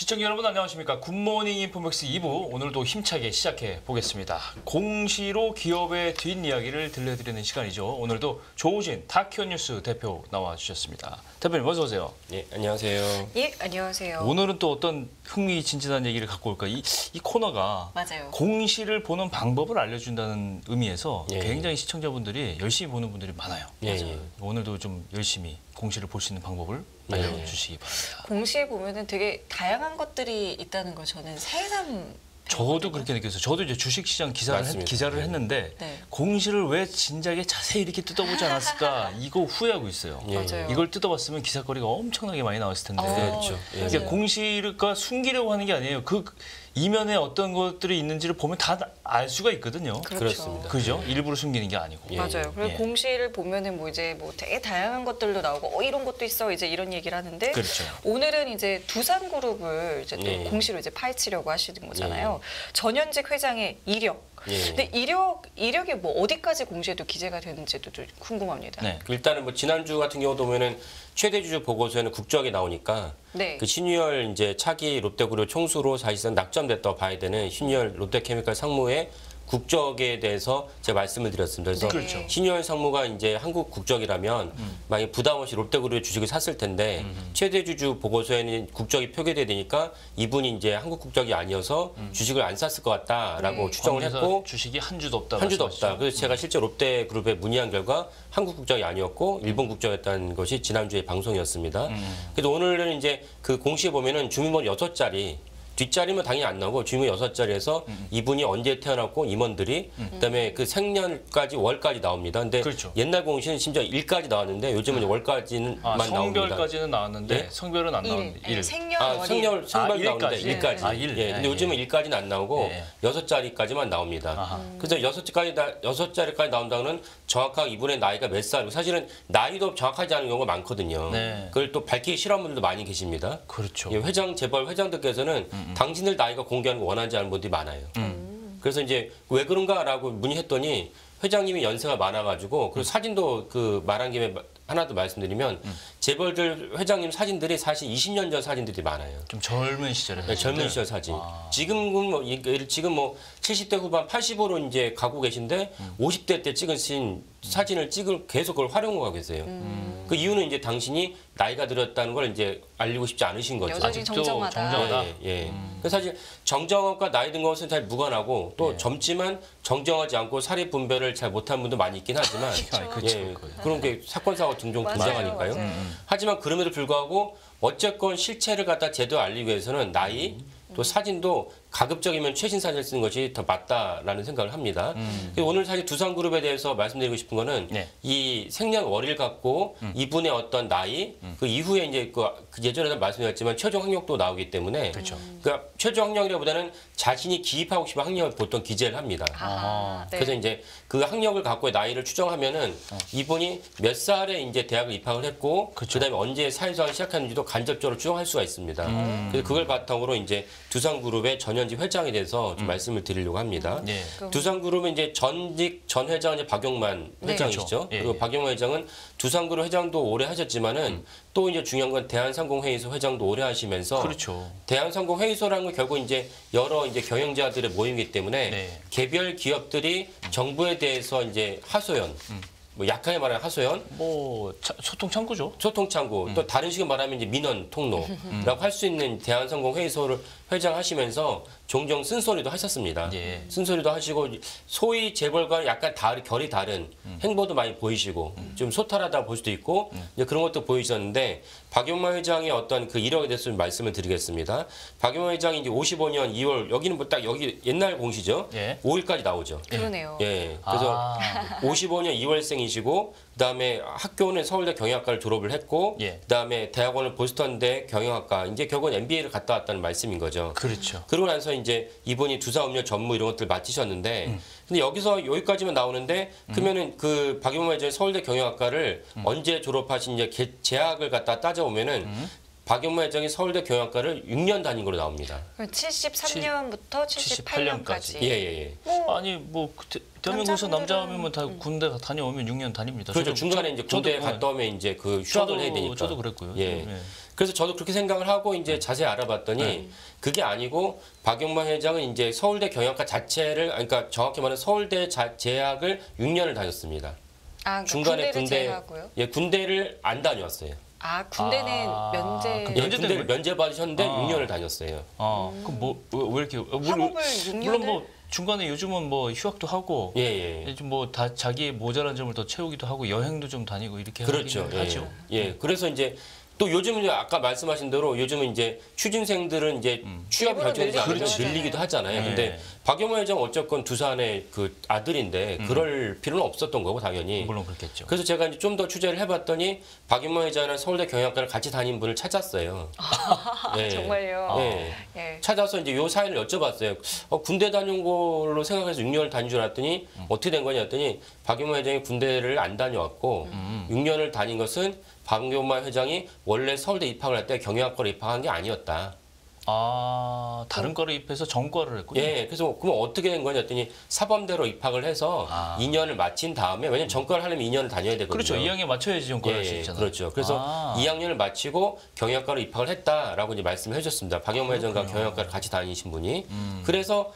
시청자 여러분 안녕하십니까. 굿모닝 인포맥스 2부 오늘도 힘차게 시작해 보겠습니다. 공시로 기업의 뒷이야기를 들려드리는 시간이죠. 오늘도 조우진 다큐뉴스 대표 나와주셨습니다. 대표님 어서 오세요. 예, 안녕하세요. 예, 안녕하세요. 오늘은 또 어떤 흥미진진한 얘기를 갖고 올까. 이 코너가 맞아요. 공시를 보는 방법을 알려준다는 의미에서 예. 굉장히 시청자분들이 열심히 보는 분들이 많아요. 예, 예. 오늘도 좀 열심히 공시를 볼 수 있는 방법을 알려주시기 바랍니다. 공시에 보면은 되게 다양한 것들이 있다는 걸 저는 새삼 저도 그렇게 느꼈어요. 저도 이제 주식시장 맞습니다. 기자를 했는데 네. 공시를 왜 진작에 자세히 이렇게 뜯어보지 않았을까 이거 후회하고 있어요. 예. 맞아요. 이걸 뜯어봤으면 기사거리가 엄청나게 많이 나왔을 텐데. 그렇죠. 예. 맞아요. 그러니까 공시가 숨기려고 하는 게 아니에요. 그 이면에 어떤 것들이 있는지를 보면 다 알 수가 있거든요. 그렇죠. 그렇습니다. 그죠? 일부러 숨기는 게 아니고. 예. 맞아요. 그리고 예. 공시를 보면은 뭐 이제 뭐 되게 다양한 것들도 나오고 이런 것도 있어 이제 이런 얘기를 하는데 그렇죠. 오늘은 이제 두산그룹을 이제 또 예. 공시로 이제 파헤치려고 하시는 거잖아요. 전현직 회장의 이력. 예. 근데 이력이 뭐 어디까지 공시에도 기재가 되는지도 좀 궁금합니다. 네. 일단은 뭐 지난주 같은 경우도 보면은 최대 주주 보고서에는 국적이 나오니까 네. 그 신유열 이제 차기 롯데그룹 총수로 사실상 낙점됐다고 봐야 되는 신유열 롯데케미칼 상무의 국적에 대해서 제가 말씀을 드렸습니다. 그래서 네. 그렇죠. 신유열 상무가 이제 한국 국적이라면 만약 부담 없이 롯데그룹의 주식을 샀을 텐데 최대 주주 보고서에는 국적이 표기돼야 되니까 이분이 이제 한국 국적이 아니어서 주식을 안 샀을 것 같다라고 네. 추정을 거기서 했고 주식이 한 주도 없다. 한 주도 말씀하시죠? 없다. 그래서 제가 실제 롯데그룹에 문의한 결과 한국 국적이 아니었고 일본 국적이었다는 것이 지난주에 방송이었습니다. 그래서 오늘은 이제 그 공시에 보면은 주민번호 6자리 뒷자리면 당연히 안 나오고 주민번호 6자리에서 이분이 언제 태어났고 임원들이 그다음에 그 생년까지 월까지 나옵니다. 근데 그렇죠. 옛날 공시는 심지어 일까지 나왔는데 요즘은 월까지만 나옵니다. 성별까지는 나왔는데 예? 성별은 안 나오는데 아니, 일. 생년 아, 월일. 생년 나오는데 일까지. 일까지. 아, 일. 예. 근데 예, 요즘은 예. 일까지는 안 나오고 예. 6자리까지만 나옵니다. 아하. 그래서 6자리까지 나온다는 정확하게 이분의 나이가 몇 살이고 사실은 나이도 정확하지 않은 경우가 많거든요. 네. 그걸 또 밝히기 싫어하는 분들도 많이 계십니다. 그렇죠. 예, 재벌 회장들께서는 당신들 나이가 공개하는 거 원하지 않는 분들이 많아요. 그래서 이제 왜 그런가라고 문의했더니 회장님이 연세가 많아가지고 그리고 사진도 그 말한 김에 하나 더 말씀드리면 재벌들 회장님 사진들이 사실 20년 전 사진들이 많아요. 좀 젊은 시절에. 네, 젊은 시절 사진. 지금은 지금 뭐 70대 후반 80으로 이제 가고 계신데 50대 때 찍으신 사진을 계속 그걸 활용하고 계세요. 그 이유는 이제 당신이 나이가 들었다는 걸 이제 알리고 싶지 않으신 거죠. 여전히 아직도 정정하다. 정정하다. 예, 예. 그래서 사실 정정함과 나이 든 것은 잘 무관하고 또 젊지만 정정하지 않고 사리 분별을 잘 못한 분도 많이 있긴 하지만 그렇죠. 예, 그런 게 사건 사고 종종 맞아요, 등장하니까요. 맞아요. 하지만 그럼에도 불구하고 어쨌건 실체를 갖다 제대로 알리기 위해서는 나이 또 사진도 가급적이면 최신 사진을 쓰는 것이 더 맞다라는 생각을 합니다. 그래서 오늘 사실 두산그룹에 대해서 말씀드리고 싶은 거는 네. 이 생년월일 갖고 이분의 어떤 나이 그 이후에 이제 그 예전에도 말씀드렸지만 최종 학력도 나오기 때문에 그렇죠. 그러니까 최종 학력이라보다는 자신이 기입하고 싶은 학력을 보통 기재를 합니다. 아하, 네. 그래서 이제 그 학력을 갖고의 나이를 추정하면은 이분이 몇 살에 이제 대학을 입학을 했고 그쵸. 그다음에 언제 사회생활을 시작했는지도 간접적으로 추정할 수가 있습니다. 그래서 그걸 바탕으로 이제 두산그룹의 전현직 회장에 대해서 좀 말씀을 드리려고 합니다. 예. 두산그룹은 이제 전 회장은 이제 박용만 네. 회장이시죠. 그렇죠. 예, 그리고 예. 박용만 회장은 두산그룹 회장도 오래 하셨지만은 또 이제 중요한 건 대한상공회의소 회장도 오래 하시면서 그렇죠. 대한상공회의소라는 건 결국 이제 여러 이제 경영자들의 모임이기 때문에 네. 개별 기업들이 정부에 대해서 이제 하소연, 뭐 약하게 말하면 하소연, 뭐 소통 창구죠. 소통 창구, 또 다른 식으로 말하면 이제 민원 통로라고 할 수 있는 대한상공회의소를 회장하시면서 종종 쓴소리도 하셨습니다. 예. 쓴소리도 하시고 소위 재벌과 약간 결이 다른 행보도 많이 보이시고 좀 소탈하다 볼 수도 있고 이제 그런 것도 보이셨는데 박용만 회장의 어떤 그 이력에 대해서 좀 말씀을 드리겠습니다. 박용만 회장이 이제 55년 2월 여기는 뭐 딱 여기 옛날 공시죠. 예. 5일까지 나오죠. 그러네요. 예. 그래서 아. 55년 2월생이시고 그다음에 학교는 서울대 경영학과를 졸업을 했고 예. 그다음에 대학원은 보스턴대 경영학과 이제 결국은 MBA를 갔다 왔다는 말씀인 거죠. 그렇죠. 그러고 나서 이제 이분이 두산음료 전무 이런 것들 마치셨는데 근데 여기서 여기까지만 나오는데 그러면은 그 박용만 회장이 서울대 경영학과를 언제 졸업하신 이제 재학을 갖다 따져보면은 박용만 회장이 서울대 경영학과를 6년 다닌 걸로 나옵니다. 그럼 73년부터 78년까지. 예, 예, 예. 아니 뭐 대한민국에서 남자분들은- 남자면 다 군대 다녀오면 6년 다닙니다. 그렇죠. 저도- 중간에 이제 군대 저도, 갔다 오면 이제 그 휴학을 해야 되니까. 저도 그랬고요. 예. 그래서 저도 그렇게 생각을 하고 이제 자세히 알아봤더니 그게 아니고 박용만 회장은 이제 서울대 경영학과 자체를 그러니까 정확히 말하면 서울대 재학을 6년을 다녔습니다. 아, 그러니까 중간에 군대를 제외하고요? 예, 군대를 안 다녀왔어요. 아, 군대는 아, 면제 그럼 예, 면제된 군대를 거예요? 면제 받으셨는데 아. 6년을 다녔어요. 그럼 왜 이렇게 학업을 6년을 물론 뭐 중간에 요즘은 뭐 휴학도 하고 예, 예. 뭐 다 자기의 모자란 점을 더 채우기도 하고 여행도 좀 다니고 이렇게 그렇죠. 하긴 하죠. 예. 그래서 이제 또 요즘은 이제 아까 말씀하신 대로 요즘은 이제 취준생들은 이제 취업 일부러 결정이 안 되면 늘리기도 늘리기도 하잖아요. 예. 근데 박용만 회장 어쨌건 두산의 그 아들인데 그럴 필요는 없었던 거고 당연히. 물론 그렇겠죠. 그래서 제가 이제 좀 더 취재를 해봤더니 박용만 회장이랑 서울대 경영학과를 같이 다닌 분을 찾았어요. 예. 정말요? 예. 예. 찾아서 이제 요 사연을 여쭤봤어요. 군대 다녀온 걸로 생각해서 6년을 다닌 줄 알았더니 어떻게 된 거냐 했더니 박용만 회장이 군대를 안 다녀왔고 6년을 다닌 것은 박용만 회장이 원래 서울대 입학을 할 때 경영학과로 입학한 게 아니었다. 다른 과를 입해서 전과를 했군요. 예, 그래서 그럼 어떻게 된 거냐 했더니 사범대로 입학을 해서 2년을 마친 다음에 왜냐면 전과를 하려면 2년을 다녀야 되거든요. 그렇죠. 2학년 맞춰야지 전과를 할 수 예, 있잖아요. 그렇죠. 그래서 2학년을 마치고 경영학과로 입학을 했다라고 이제 말씀을 해주셨습니다. 박용만 회장과 경영학과를 같이 다니신 분이. 그래서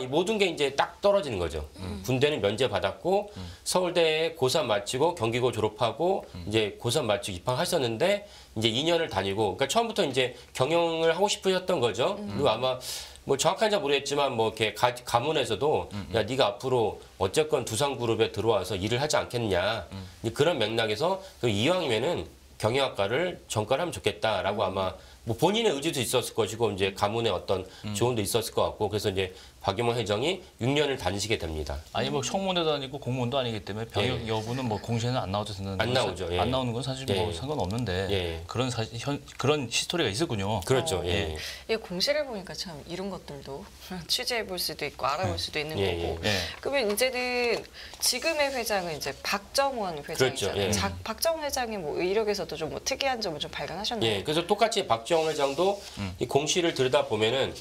이 모든 게 이제 딱 떨어지는 거죠. 군대는 면제 받았고 서울대에 고3 마치고 경기고 졸업하고 이제 고3 마치고 입학하셨는데 이제 2년을 다니고 그러니까 처음부터 이제 경영을 하고 싶으셨던 거죠. 그리고 아마 뭐 정확한지 모르겠지만 뭐 이렇게 가문에서도 야 네가 앞으로 어쨌건 두산그룹에 들어와서 일을 하지 않겠냐 이제 그런 맥락에서 이왕이면은 경영학과를 전과를 하면 좋겠다라고 아마 뭐 본인의 의지도 있었을 것이고 이제 가문의 어떤 조언도 있었을 것 같고 그래서 이제 박용만 회장이 6년을 다니시게 됩니다. 아니 뭐 청문회도 아니고 공무원도 아니기 때문에 병역 여부는 뭐 공시에는 안 나와도 되는 안 나오죠. 예. 안 나오는 건 사실 뭐 예. 상관없는데 예. 그런 히스토리가 있었군요. 그렇죠. 예. 이 공시를 보니까 참 이런 것들도 취재해 볼 수도 있고 알아볼 수도 있는 예, 거고. 예. 그러면 이제는 지금의 회장은 이제 박정원 회장이잖아요. 그렇죠, 예. 박정원 회장의 뭐 이력에서도 좀 뭐 특이한 점을 좀 발견하셨나요? 예, 그래서 똑같이 박정원 회장도 이 공시를 들여다 보면은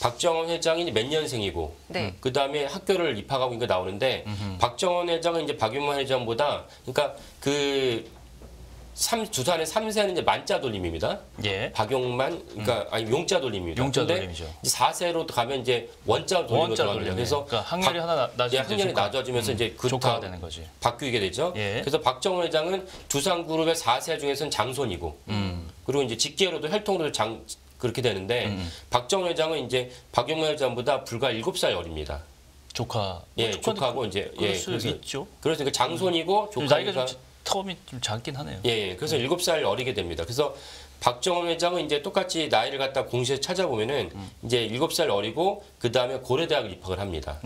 박정원 회장이 몇 년생이고 네. 그 다음에 학교를 입학하고 이거 나오는데 박정원 회장은 이제 박용만 회장보다 그러니까 두산의 3세는 이제 만자 돌림입니다. 예. 박용만 그러니까 아니 용자 돌림입니다. 용자 근데 돌림이죠. 이제 4세로 가면 이제 원자 돌림으로 원자 들어갑니다. 돌림. 그래서 그러니까 학렬이 하나 낮아지면 예, 학년이 낮아지면서 이제 그 조카가 다음 되는 거지. 바뀌게 되죠. 예. 그래서 박정원 회장은 두산그룹의 4세 중에서는 장손이고 그리고 이제 직계로도 혈통으로 그렇게 되는데 박정원 회장은 이제 박용만 회장보다 불과 7살 어립니다. 조카. 예, 조카도 조카고 이제 그럴 예, 수 그래서 있죠. 그래서 그 장손이고 나이가 조카가 좀 텀이 좀 작긴 하네요. 예, 그래서 7살 어리게 됩니다. 그래서 박정원 회장은 이제 똑같이 나이를 갖다 공시에 찾아보면은 이제 7살 어리고 그 다음에 고려대학을 입학을 합니다.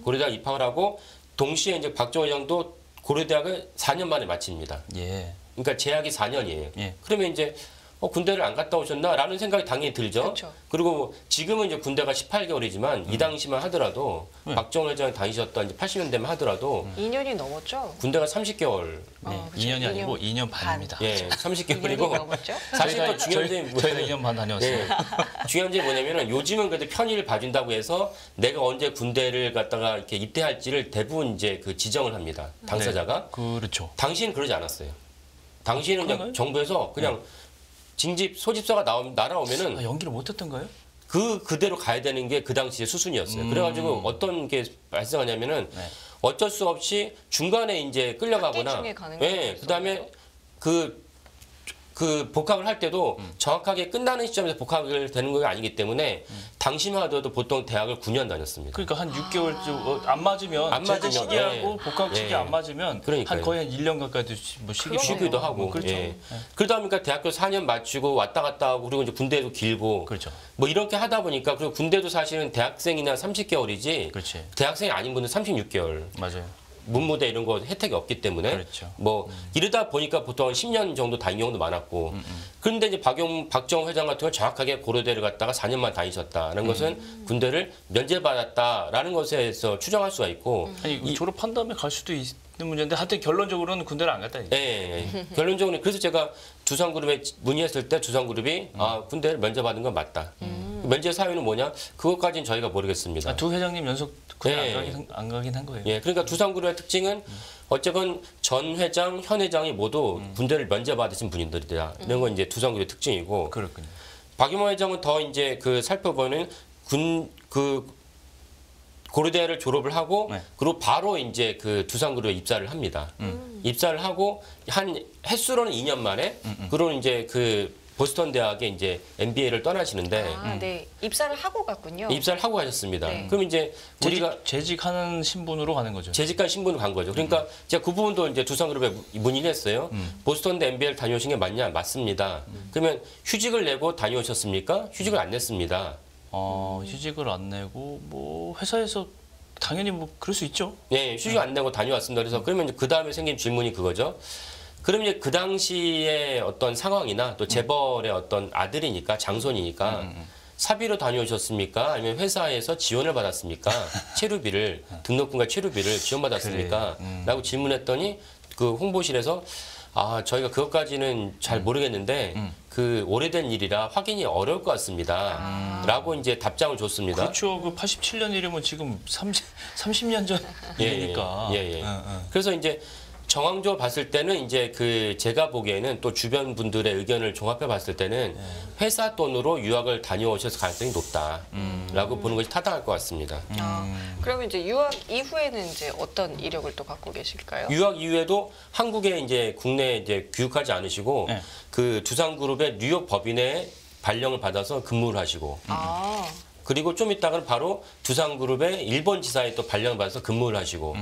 고려대학 입학을 하고 동시에 이제 박정원 회장도 고려대학을 4년 만에 마칩니다. 예. 그러니까 재학이 4년이에요. 예. 그러면 이제 군대를 안 갔다 오셨나라는 생각이 당연히 들죠. 그렇죠. 그리고 지금은 이제 군대가 18개월이지만 이 당시만 하더라도 박정원 회장이 다니셨던 이제 80년대만 하더라도 2년이 넘었죠? 군대가 30개월, 네, 그렇죠. 2년이 아니고 2년 2년 반입니다. 예, 2년이 30개월이고 넘었죠? 사실 또 중요한 점이 저희가 2년 반 다녀왔어요. 예, 중요한 점이 뭐냐면은 요즘은 그래도 편의를 봐준다고 해서 내가 언제 군대를 갔다가 이렇게 입대할지를 대부분 이제 그 지정을 합니다. 당사자가. 그렇죠. 당시는 그러지 않았어요. 당시는 그냥 그런가요? 정부에서 그냥 징집 소집서가 날아오면은 연기를 못했던가요? 그대로 가야 되는 게 그 당시의 수순이었어요. 그래가지고 어떤 게 발생하냐면은 네. 어쩔 수 없이 중간에 이제 끌려가거나, 학기 중에 가는 예, 경우도 그다음에 그 복학을 할 때도 정확하게 끝나는 시점에서 복학을 되는 게 아니기 때문에 당시만 하더라도 보통 대학을 9년 다녔습니다. 그러니까 한 6개월 안 맞으면 안 제대 맞으면, 시기하고 예. 복학 시기 예. 안 맞으면 그러니까요. 한 거의 한 1년 가까이도 뭐 쉬기도 그러네요. 쉬기도 하고. 그렇죠. 예. 그러다 보니까 대학교 4년 마치고 왔다 갔다 하고 그리고 이제 군대도 길고 그렇죠. 뭐 이렇게 하다 보니까 그리고 군대도 사실은 대학생이나 30개월이지 그렇지. 대학생이 아닌 분은 36개월. 맞아요. 문무대 이런 거 혜택이 없기 때문에 그렇죠. 뭐 이러다 보니까 보통 10년 정도 다닌 경우도 많았고 그런데 이제 박정원 회장 같은 경우는 정확하게 고려대를 갔다가 4년만 다니셨다는 것은 군대를 면제받았다라는 것에서 추정할 수가 있고 아니 졸업한 다음에 갈 수도 있는 문제인데 하여튼 결론적으로는 군대를 안 갔다. 예, 결론적으로 그래서 제가 두산그룹에 문의했을 때 두산그룹이 군대를 면제받은 건 맞다. 면제 사유는 뭐냐? 그것까지는 저희가 모르겠습니다. 아, 두 회장님 연속 군에 네. 안 가긴 한 거예요. 예, 그러니까 두산그룹의 특징은 어쨌건 전 회장, 현 회장이 모두 군대를 면제받으신 분들이다. 이런 건 이제 두산그룹의 특징이고 그렇군요. 박유모 회장은 더 이제 그 살펴보는 고려대를 졸업을 하고 네. 그리고 바로 이제 그 두산그룹에 입사를 합니다. 입사를 하고 한 횟수로는 2년 만에 그리고 이제 그 보스턴 대학에 이제 MBA를 떠나시는데 아, 네. 입사를 하고 갔군요. 입사를 하고 가셨습니다. 네. 그럼 이제 우리가 재직하는 신분으로 가는 거죠. 재직한 신분을 간 거죠. 그러니까 제가 그 부분도 이제 두산그룹에 문의를 했어요. 보스턴대 MBA를 다녀오신 게 맞냐? 맞습니다. 그러면 휴직을 내고 다녀오셨습니까? 휴직을 안 냈습니다. 휴직을 안 내고 뭐 회사에서 당연히 뭐 그럴 수 있죠. 네, 휴직 안 내고 다녀왔습니다. 그래서 그러면 이제 그 다음에 생긴 질문이 그거죠. 그럼 이제 그 당시의 어떤 상황이나 또 재벌의 어떤 아들이니까 장손이니까 사비로 다녀오셨습니까? 아니면 회사에서 지원을 받았습니까? 체류비를 등록금과 체류비를 지원받았습니까? 라고 질문했더니 그 홍보실에서 저희가 그것까지는 잘 모르겠는데 그 오래된 일이라 확인이 어려울 것 같습니다. 라고 이제 답장을 줬습니다. 그렇죠. 그 87년 일이면 지금 30년 전 일이니까. 예. 그래서 이제 정황적으로 봤을 때는 이제 그 제가 보기에는 또 주변 분들의 의견을 종합해 봤을 때는 회사 돈으로 유학을 다녀오셨을 가능성이 높다라고 보는 것이 타당할 것 같습니다. 그러면 이제 유학 이후에는 이제 어떤 이력을 또 갖고 계실까요? 유학 이후에도 한국에 이제 국내에 이제 귀국하지 않으시고 네. 그 두산그룹의 뉴욕 법인에 발령을 받아서 근무를 하시고 그리고 좀 있다가는 바로 두산그룹의 일본 지사에 또 발령을 받아서 근무를 하시고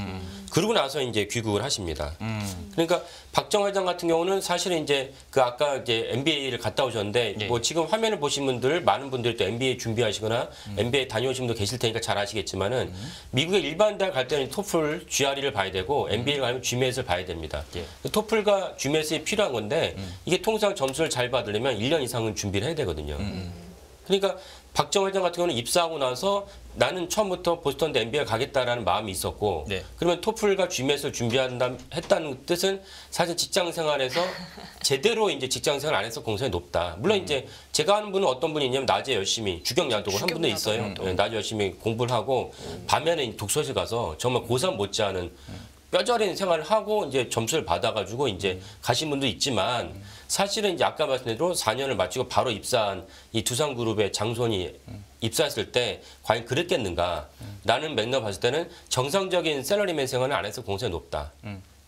그러고 나서 이제 귀국을 하십니다. 그러니까 박정 회장 같은 경우는 사실은 이제 그 아까 이제 MBA를 갔다 오셨는데 예. 뭐 지금 화면을 보신 분들 많은 분들이 또 MBA 준비하시거나 MBA 다녀오신 분도 계실 테니까 잘 아시겠지만은 미국의 일반 대학 갈 때는 토플, GRE를 봐야 되고 MBA를 가면 GMAT을 봐야 됩니다. 예. 토플과 GMAT이 필요한 건데 이게 통상 점수를 잘 받으려면 1년 이상은 준비를 해야 되거든요. 그러니까 박정 회장 같은 경우는 입사하고 나서 나는 처음부터 보스턴대 MBA를 가겠다라는 마음이 있었고 네. 그러면 토플과 GMAT을 했다는 뜻은 사실 직장 생활에서 제대로 이제 직장 생활 안 해서 공산이 높다. 물론 이제 제가 아는 분은 어떤 분이 있냐면 낮에 열심히 주경야독을 한 분도 있어요. 네, 낮에 열심히 공부를 하고 밤에는 독서실 가서 정말 고3 못지않은 뼈저린 생활을 하고 이제 점수를 받아가지고 이제 가신 분도 있지만 사실은 이제 아까 말씀드린 대로 4년을 마치고 바로 입사한 이 두산그룹의 장손이 입사했을 때 과연 그랬겠는가라는 맥락 봤을 때는 정상적인 샐러리맨 생활을 안 해서 공산이 높다.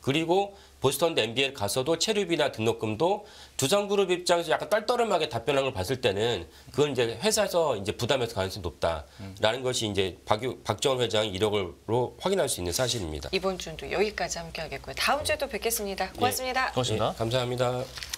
그리고 보스턴대 MBA를 가서도 체류비나 등록금도 두산그룹 입장에서 약간 떨떠름하게 답변한 걸 봤을 때는 그건 이제 회사에서 이제 부담해서 가능성이 높다라는 것이 이제 박정원 회장의 이력으로 확인할 수 있는 사실입니다. 이번 주도 여기까지 함께하겠고요. 다음 주에도 뵙겠습니다. 고맙습니다. 고맙습니다. 감사합니다.